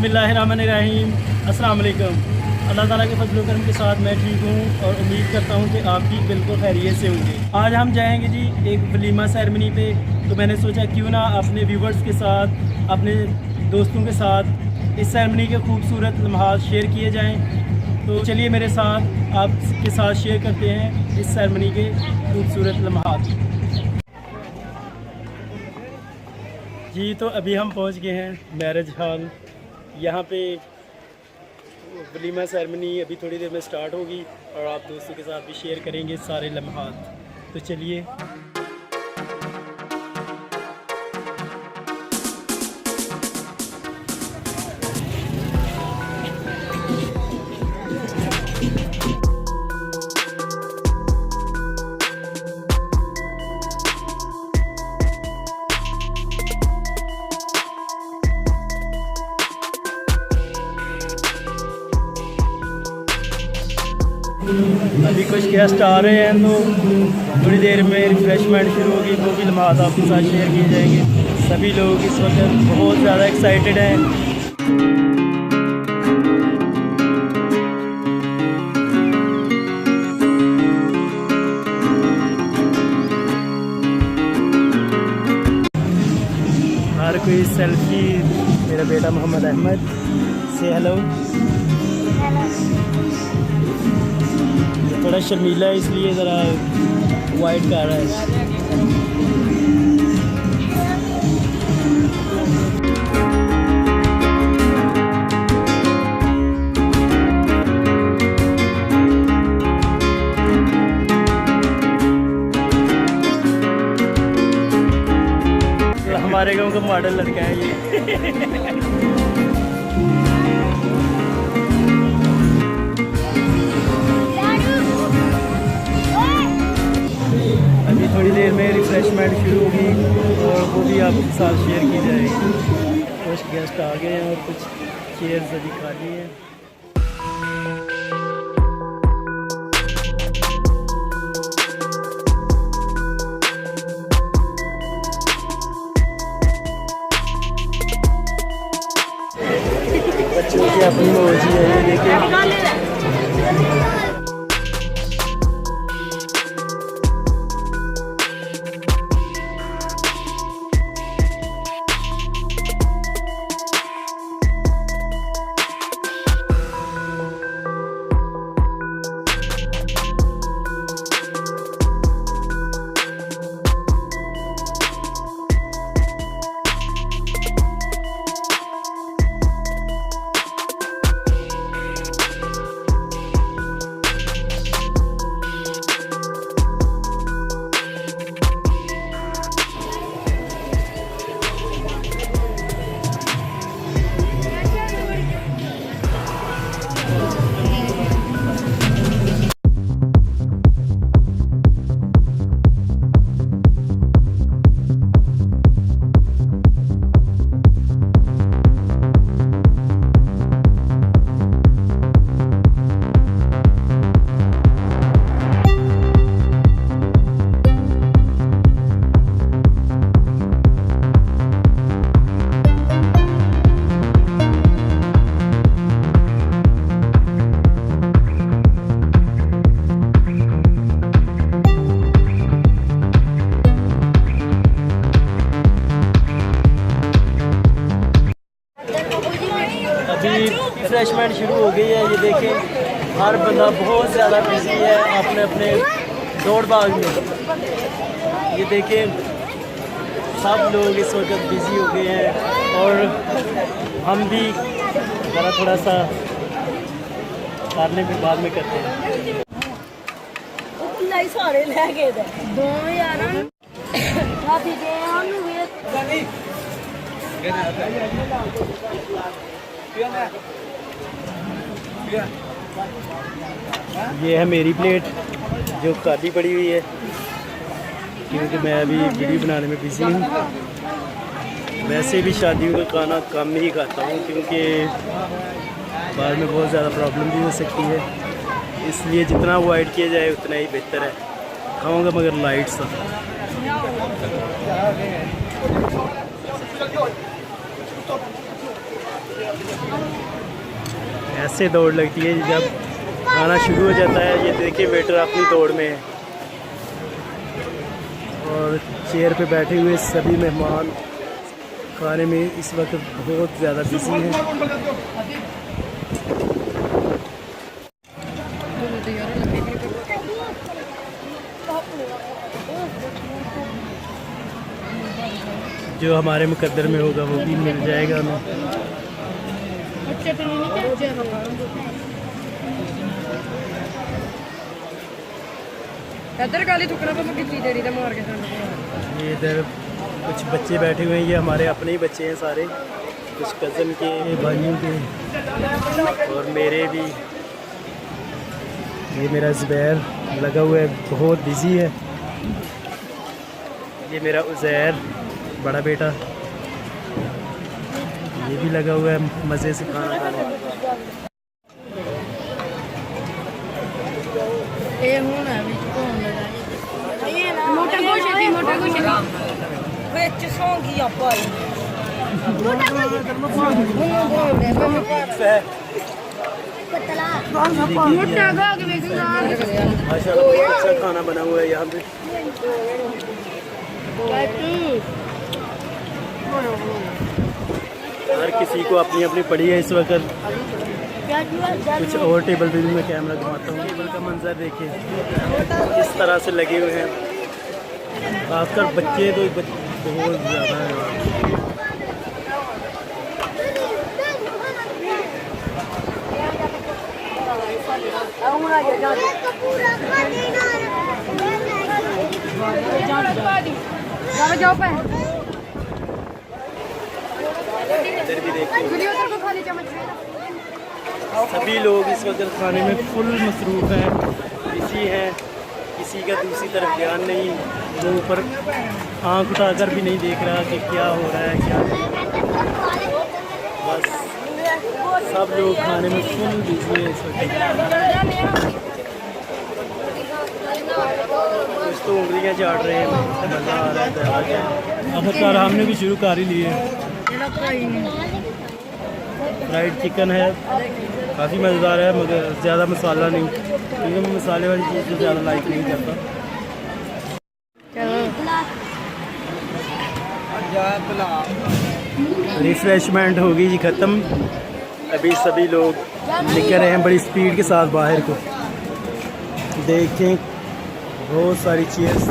बिस्मिल्लाहिर्रहमानिर्रहीम। अस्सलाम वालेकुम। अल्लाह ताला के फजल करम के साथ मैं ठीक हूँ और उम्मीद करता हूँ कि आप भी बिल्कुल खैरियत से होंगे। आज हम जाएंगे जी एक वलीमा सेरेमनी पे, तो मैंने सोचा क्यों ना अपने व्यूवर्स के साथ, अपने दोस्तों के साथ इस सेरेमनी के खूबसूरत लम्हात शेयर किए जाएँ। तो चलिए मेरे साथ आपके साथ शेयर करते हैं इस सेरेमनी के खूबसूरत लम्हात। जी तो अभी हम पहुंच गए हैं मैरिज हॉल। यहाँ पे वलीमा सेरेमनी अभी थोड़ी देर में स्टार्ट होगी और आप दोस्तों के साथ भी शेयर करेंगे सारे लम्हात। तो चलिए। अभी कुछ गेस्ट आ रहे हैं तो थोड़ी देर में रिफ्रेशमेंट शुरू होगी, वो भी लम्हात आपके साथ शेयर किए जाएंगे। सभी लोग इस वक्त बहुत ज़्यादा एक्साइटेड हैं। हर कोई सेल्फी। मेरा बेटा मोहम्मद अहमद से हेलो। थोड़ा शर्मीला है इसलिए ज़रा वाइट कर रहा है। हमारे गांव का मॉडल लड़का है ये। थोड़ी देर में रिफ्रेशमेंट शुरू होगी और वो भी आपके साथ शेयर की जाएगी। कुछ गेस्ट आ गए हैं और कुछ चेयर्स अभी खाली हैं। बच्चों की अपनी मौजी है, ये देखिए। रिफ्रेशमेंट शुरू हो गई है। ये देखें, हर बंदा बहुत ज़्यादा बिजी है अपने अपने दौड़ भाग में। ये देखें, सब लोग इस वक्त बिजी हो गए हैं और हम भी ज़रा थोड़ा सा करने के बाद में करते हैं। ये है मेरी प्लेट जो खाली पड़ी हुई है, क्योंकि मैं अभी वीडियो बनाने में बिजी हूँ। वैसे भी शादियों का खाना कम ही खाता हूँ क्योंकि बाद में बहुत ज़्यादा प्रॉब्लम भी हो सकती है, इसलिए जितना अवॉइड किया जाए उतना ही बेहतर है। खाऊंगा मगर लाइट सा। ऐसे दौड़ लगती है जब खाना शुरू हो जाता है। ये देखिए वेटर अपनी दौड़ में है और चेयर पे बैठे हुए सभी मेहमान खाने में इस वक्त बहुत ज़्यादा बिजी हैं। जो हमारे मुकद्दर में होगा वो भी मिल जाएगा हमें। ये इधर कुछ बच्चे बैठे हुए हैं, ये हमारे अपने ही बच्चे हैं सारे, कुछ कज़न के, भाइयों के और मेरे भी। ये मेरा ज़ुबैर लगा हुआ है, बहुत बिजी है। ये मेरा उज़ैर बड़ा बेटा, ये भी लगा हुआ है मज़े से खाना खाने। माशाल्लाह बहुत अच्छा खाना बना हुआ है यहाँ पे। हर किसी को अपनी अपनी पड़ी है इस वक्त। कुछ और टेबल पे भी मैं कैमरा घुमाता हूँ। टेबल का मंजर देखिए किस तरह से लगे हुए हैं, खासकर बच्चे तो बहुत ज़्यादा है। इधर भी देखिए सभी लोग इस वक्त खाने में फुल मसरूफ़ हैं, बिजी हैं, किसी का दूसरी तरफ ध्यान नहीं, वो ऊपर आँख उठाकर भी नहीं देख रहा कि क्या हो रहा है क्या नहीं। बस सब लोग खाने में फुल बिजी हैं इस वक्त। कुछ तो उंगलियाँ चाट रहे हैं, मज़ा आ रहा है। आखिरकार हमने भी शुरू कर ही लिए। फ्राइड चिकन है, काफ़ी मज़ेदार है मगर ज़्यादा मसाला नहीं, क्योंकि मैं मसाले वाली चीज़ तो ज़्यादा लाइक नहीं करता। रिफ्रेशमेंट होगी जी ख़त्म, अभी सभी लोग निकल रहे हैं बड़ी स्पीड के साथ बाहर को। देखें बहुत सारी चेयर्स